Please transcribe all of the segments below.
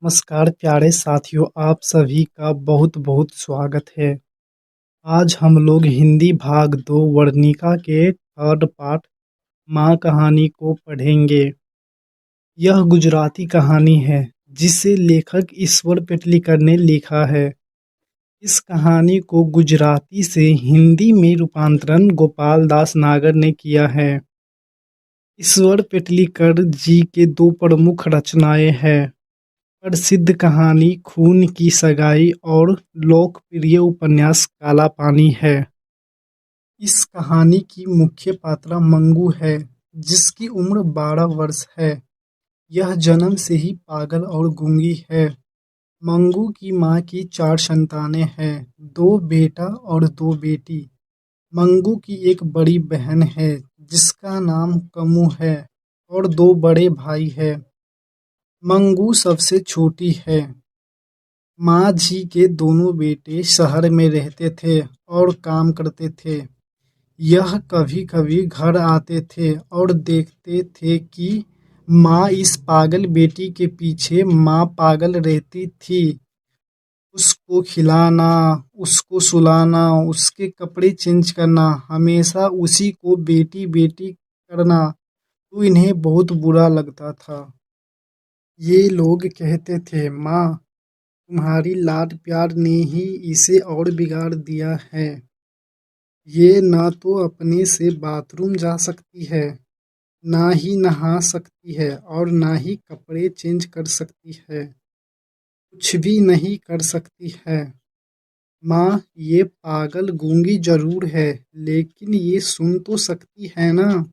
नमस्कार प्यारे साथियों, आप सभी का बहुत बहुत स्वागत है। आज हम लोग हिंदी भाग 2 वर्णिका के थर्ड पार्ट माँ कहानी को पढ़ेंगे। यह गुजराती कहानी है जिसे लेखक ईश्वर पेटलीकर ने लिखा है। इस कहानी को गुजराती से हिंदी में रूपांतरण गोपाल दास नागर ने किया है। ईश्वर पेटलीकर जी के 2 प्रमुख रचनाएं हैं, प्रसिद्ध कहानी खून की सगाई और लोकप्रिय उपन्यास काला पानी है। इस कहानी की मुख्य पात्रा मंगू है, जिसकी उम्र 12 वर्ष है। यह जन्म से ही पागल और गूंगी है। मंगू की माँ की 4 संतानें हैं, 2 बेटा और 2 बेटी। मंगू की एक बड़ी बहन है जिसका नाम कमू है और 2 बड़े भाई हैं। मंगू सबसे छोटी है। माँ जी के दोनों बेटे शहर में रहते थे और काम करते थे। यह कभी कभी घर आते थे और देखते थे कि माँ इस पागल बेटी के पीछे माँ पागल रहती थी। उसको खिलाना, उसको सुलाना, उसके कपड़े चेंज करना, हमेशा उसी को बेटी बेटी करना, तो इन्हें बहुत बुरा लगता था। ये लोग कहते थे, माँ तुम्हारी लाड प्यार ने ही इसे और बिगाड़ दिया है। ये ना तो अपने से बाथरूम जा सकती है, ना ही नहा सकती है और ना ही कपड़े चेंज कर सकती है। कुछ भी नहीं कर सकती है। माँ ये पागल गूंगी जरूर है, लेकिन ये सुन तो सकती है ना।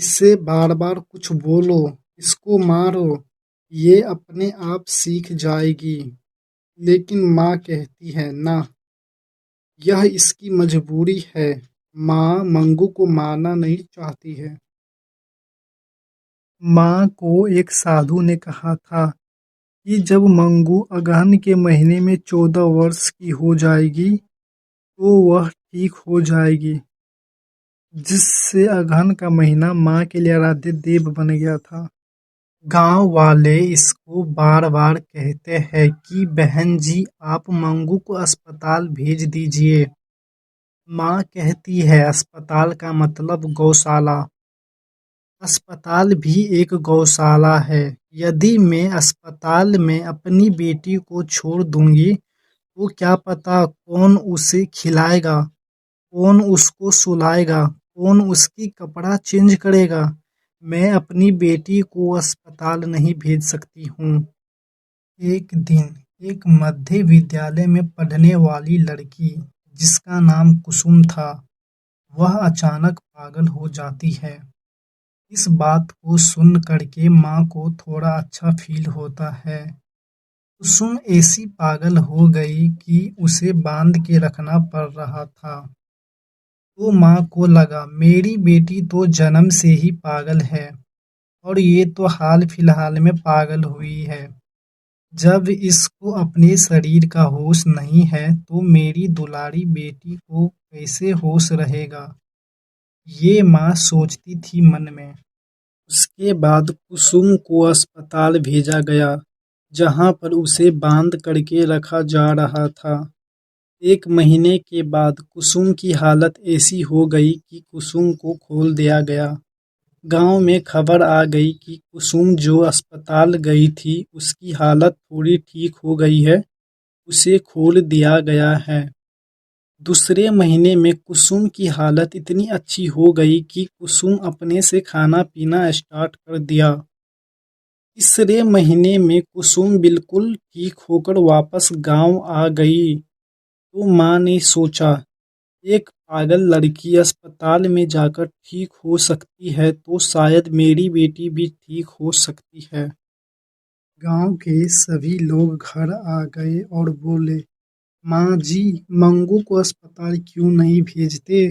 इससे बार बार कुछ बोलो, इसको मारो, ये अपने आप सीख जाएगी। लेकिन माँ कहती है ना, यह इसकी मजबूरी है। माँ मंगू को मारना नहीं चाहती है। माँ को एक साधु ने कहा था कि जब मंगू अगहन के महीने में 14 वर्ष की हो जाएगी तो वह ठीक हो जाएगी, जिससे अगहन का महीना माँ के लिए आराध्य देव बन गया था। गांव वाले इसको बार बार कहते हैं कि बहन जी आप मंगू को अस्पताल भेज दीजिए। माँ कहती है अस्पताल का मतलब गौशाला। अस्पताल भी एक गौशाला है। यदि मैं अस्पताल में अपनी बेटी को छोड़ दूंगी तो क्या पता कौन उसे खिलाएगा, कौन उसको सुलाएगा, कौन उसकी कपड़ा चेंज करेगा। मैं अपनी बेटी को अस्पताल नहीं भेज सकती हूँ। एक दिन एक मध्य विद्यालय में पढ़ने वाली लड़की, जिसका नाम कुसुम था, वह अचानक पागल हो जाती है। इस बात को सुन करके माँ को थोड़ा अच्छा फील होता है। कुसुम ऐसी पागल हो गई कि उसे बांध के रखना पड़ रहा था। तो माँ को लगा मेरी बेटी तो जन्म से ही पागल है और ये तो हाल फिलहाल में पागल हुई है। जब इसको अपने शरीर का होश नहीं है तो मेरी दुलारी बेटी को कैसे होश रहेगा, ये माँ सोचती थी मन में। उसके बाद कुसुम को अस्पताल भेजा गया, जहाँ पर उसे बांध करके रखा जा रहा था। 1 महीने के बाद कुसुम की हालत ऐसी हो गई कि कुसुम को खोल दिया गया। गांव में खबर आ गई कि कुसुम जो अस्पताल गई थी उसकी हालत थोड़ी ठीक हो गई है, उसे खोल दिया गया है। दूसरे महीने में कुसुम की हालत इतनी अच्छी हो गई कि कुसुम अपने से खाना पीना स्टार्ट कर दिया। तीसरे महीने में कुसुम बिल्कुल ठीक होकर वापस गांव आ गई। तो माँ ने सोचा, एक पागल लड़की अस्पताल में जाकर ठीक हो सकती है तो शायद मेरी बेटी भी ठीक हो सकती है। गांव के सभी लोग घर आ गए और बोले, माँ जी मंगू को अस्पताल क्यों नहीं भेजते?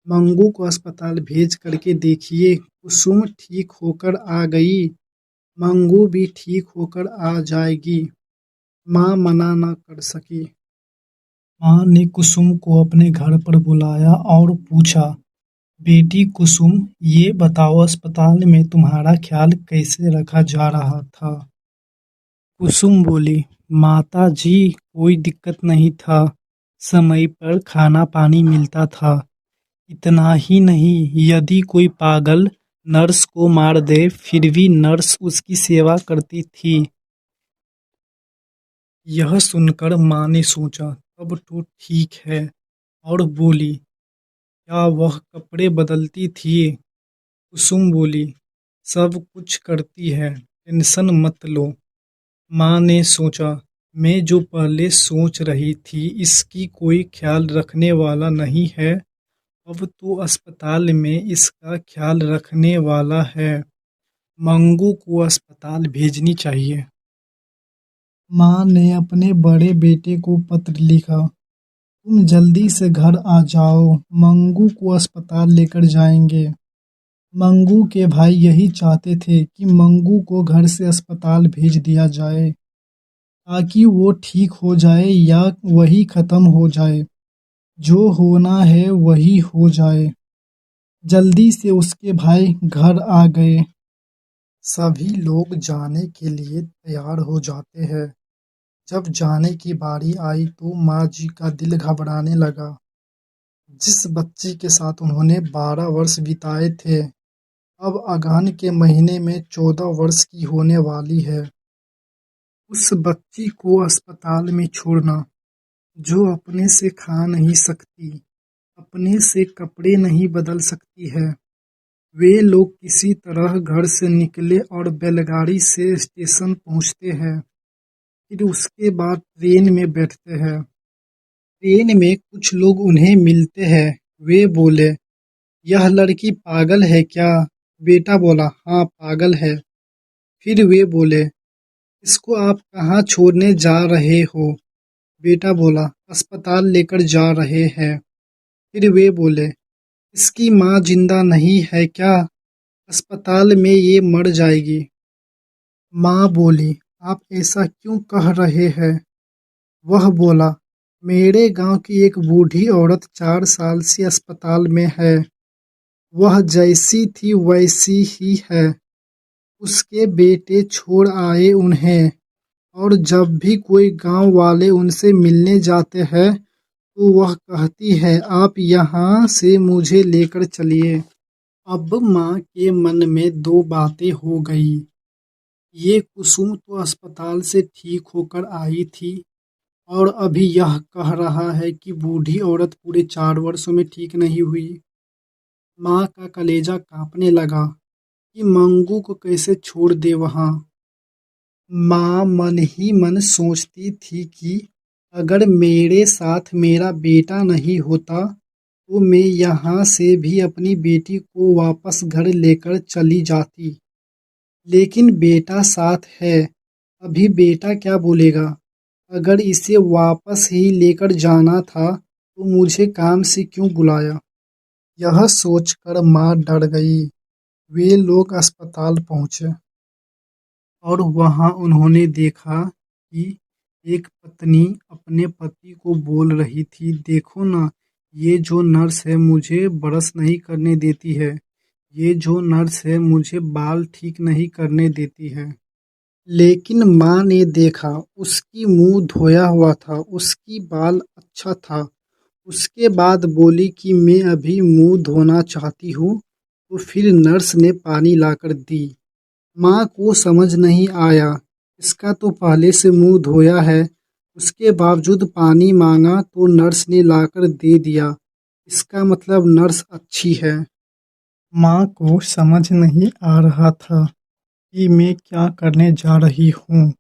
मंगू को अस्पताल भेज करके देखिए, कुसुम ठीक होकर आ गई, मंगू भी ठीक होकर आ जाएगी। माँ मना न कर सकी। माँ ने कुसुम को अपने घर पर बुलाया और पूछा, बेटी कुसुम ये बताओ अस्पताल में तुम्हारा ख्याल कैसे रखा जा रहा था? कुसुम बोली, माता जी कोई दिक्कत नहीं था, समय पर खाना पानी मिलता था। इतना ही नहीं, यदि कोई पागल नर्स को मार दे फिर भी नर्स उसकी सेवा करती थी। यह सुनकर माँ ने सोचा तब तो ठीक है, और बोली, क्या वह कपड़े बदलती थी? कुसुम बोली, सब कुछ करती है, टेंशन मत लो। माँ ने सोचा, मैं जो पहले सोच रही थी इसकी कोई ख्याल रखने वाला नहीं है, अब तो अस्पताल में इसका ख्याल रखने वाला है। मंगू को अस्पताल भेजनी चाहिए। माँ ने अपने बड़े बेटे को पत्र लिखा, तुम जल्दी से घर आ जाओ, मंगू को अस्पताल लेकर जाएंगे। मंगू के भाई यही चाहते थे कि मंगू को घर से अस्पताल भेज दिया जाए, ताकि वो ठीक हो जाए या वही खत्म हो जाए। जो होना है वही हो जाए। जल्दी से उसके भाई घर आ गए। सभी लोग जाने के लिए तैयार हो जाते हैं। जब जाने की बारी आई तो माँ जी का दिल घबराने लगा। जिस बच्ची के साथ उन्होंने 12 वर्ष बिताए थे, अब अगहन के महीने में 14 वर्ष की होने वाली है। उस बच्ची को अस्पताल में छोड़ना, जो अपने से खा नहीं सकती, अपने से कपड़े नहीं बदल सकती है। वे लोग किसी तरह घर से निकले और बैलगाड़ी से स्टेशन पहुंचते हैं। फिर उसके बाद ट्रेन में बैठते हैं। ट्रेन में कुछ लोग उन्हें मिलते हैं। वे बोले, यह लड़की पागल है क्या? बेटा बोला, हाँ पागल है। फिर वे बोले, इसको आप कहाँ छोड़ने जा रहे हो? बेटा बोला, अस्पताल लेकर जा रहे हैं। फिर वे बोले, इसकी माँ जिंदा नहीं है क्या? अस्पताल में ये मर जाएगी। माँ बोली, आप ऐसा क्यों कह रहे हैं? वह बोला, मेरे गांव की एक बूढ़ी औरत 4 साल से अस्पताल में है। वह जैसी थी वैसी ही है। उसके बेटे छोड़ आए उन्हें, और जब भी कोई गांव वाले उनसे मिलने जाते हैं तो वह कहती है, आप यहाँ से मुझे लेकर चलिए। अब माँ के मन में दो बातें हो गई। ये कुसुम तो अस्पताल से ठीक होकर आई थी, और अभी यह कह रहा है कि बूढ़ी औरत पूरे 4 वर्षों में ठीक नहीं हुई। माँ का कलेजा कांपने लगा कि मंगू को कैसे छोड़ दे वहाँ। माँ मन ही मन सोचती थी कि अगर मेरे साथ मेरा बेटा नहीं होता तो मैं यहाँ से भी अपनी बेटी को वापस घर लेकर चली जाती। लेकिन बेटा साथ है, अभी बेटा क्या बोलेगा? अगर इसे वापस ही लेकर जाना था तो मुझे काम से क्यों बुलाया? यह सोचकर माँ डर गई। वे लोग अस्पताल पहुँचे और वहाँ उन्होंने देखा कि एक पत्नी अपने पति को बोल रही थी, देखो ना, ये जो नर्स है मुझे ब्रश नहीं करने देती है, ये जो नर्स है मुझे बाल ठीक नहीं करने देती है। लेकिन माँ ने देखा, उसकी मुंह धोया हुआ था, उसकी बाल अच्छा था। उसके बाद बोली कि मैं अभी मुंह धोना चाहती हूँ, तो फिर नर्स ने पानी लाकर दी। माँ को समझ नहीं आया, इसका तो पहले से मुंह धोया है, उसके बावजूद पानी मांगा तो नर्स ने लाकर दे दिया, इसका मतलब नर्स अच्छी है। माँ को समझ नहीं आ रहा था कि मैं क्या करने जा रही हूँ।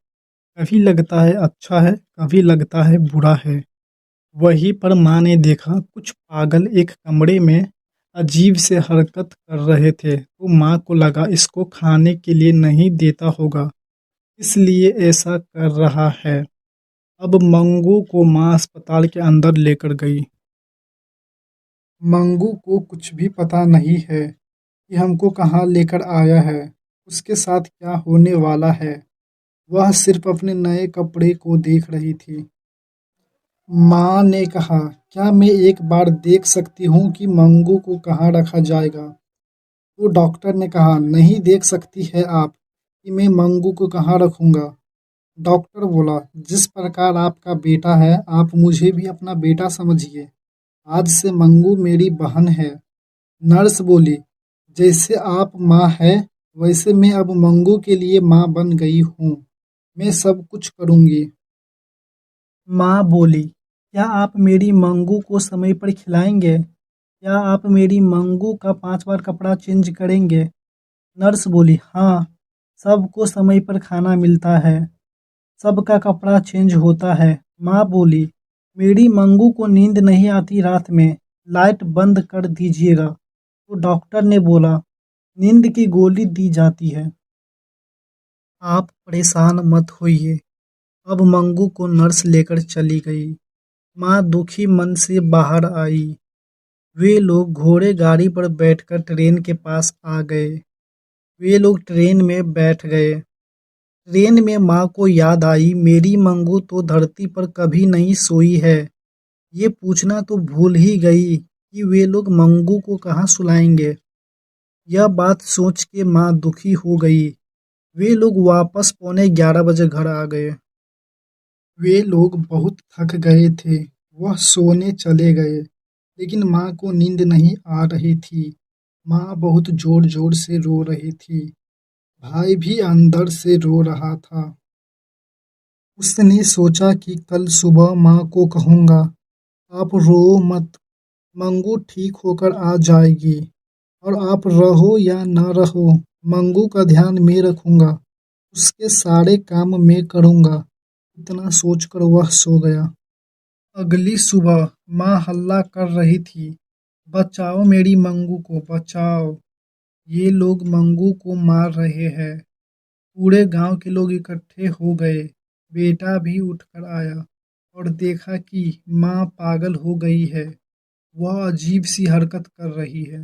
कभी लगता है अच्छा है, कभी लगता है बुरा है। वहीं पर माँ ने देखा कुछ पागल एक कमरे में अजीब से हरकत कर रहे थे, तो माँ को लगा इसको खाने के लिए नहीं देता होगा, इसलिए ऐसा कर रहा है। अब मंगू को माँ अस्पताल के अंदर लेकर गई। मंगू को कुछ भी पता नहीं है कि हमको कहाँ लेकर आया है, उसके साथ क्या होने वाला है। वह सिर्फ अपने नए कपड़े को देख रही थी। माँ ने कहा, क्या मैं एक बार देख सकती हूँ कि मंगू को कहाँ रखा जाएगा? तो डॉक्टर ने कहा, नहीं देख सकती है आप कि मैं मंगू को कहाँ रखूँगा। डॉक्टर बोला, जिस प्रकार आपका बेटा है, आप मुझे भी अपना बेटा समझिए। आज से मंगू मेरी बहन है। नर्स बोली, जैसे आप माँ है, वैसे मैं अब मंगू के लिए माँ बन गई हूँ। मैं सब कुछ करूँगी। माँ बोली, क्या आप मेरी मंगू को समय पर खिलाएंगे? क्या आप मेरी मंगू का 5 बार कपड़ा चेंज करेंगे? नर्स बोली, हाँ, सबको समय पर खाना मिलता है, सबका कपड़ा चेंज होता है। माँ बोली, मेरी मंगू को नींद नहीं आती रात में, लाइट बंद कर दीजिएगा। तो डॉक्टर ने बोला, नींद की गोली दी जाती है। आप परेशान मत होइए। अब मंगू को नर्स लेकर चली गई। माँ दुखी मन से बाहर आई। वे लोग घोड़े गाड़ी पर बैठकर ट्रेन के पास आ गए। वे लोग ट्रेन में बैठ गए। ट्रेन में माँ को याद आई, मेरी मंगू तो धरती पर कभी नहीं सोई है। ये पूछना तो भूल ही गई कि वे लोग मंगू को कहाँ सुलाएंगे। यह बात सोच के माँ दुखी हो गई। वे लोग वापस 11:15 बजे घर आ गए। वे लोग बहुत थक गए थे। वह सोने चले गए, लेकिन माँ को नींद नहीं आ रही थी। माँ बहुत जोर जोर से रो रही थी। भाई भी अंदर से रो रहा था। उसने सोचा कि कल सुबह माँ को कहूँगा, आप रो मत, मंगू ठीक होकर आ जाएगी, और आप रहो या न रहो, मंगू का ध्यान मैं रखूँगा, उसके सारे काम मैं करूँगा। इतना सोचकर वह सो गया। अगली सुबह माँ हल्ला कर रही थी, बचाओ मेरी मंगू को, बचाओ, ये लोग मंगू को मार रहे हैं। पूरे गांव के लोग इकट्ठे हो गए। बेटा भी उठकर आया और देखा कि माँ पागल हो गई है। वह अजीब सी हरकत कर रही है।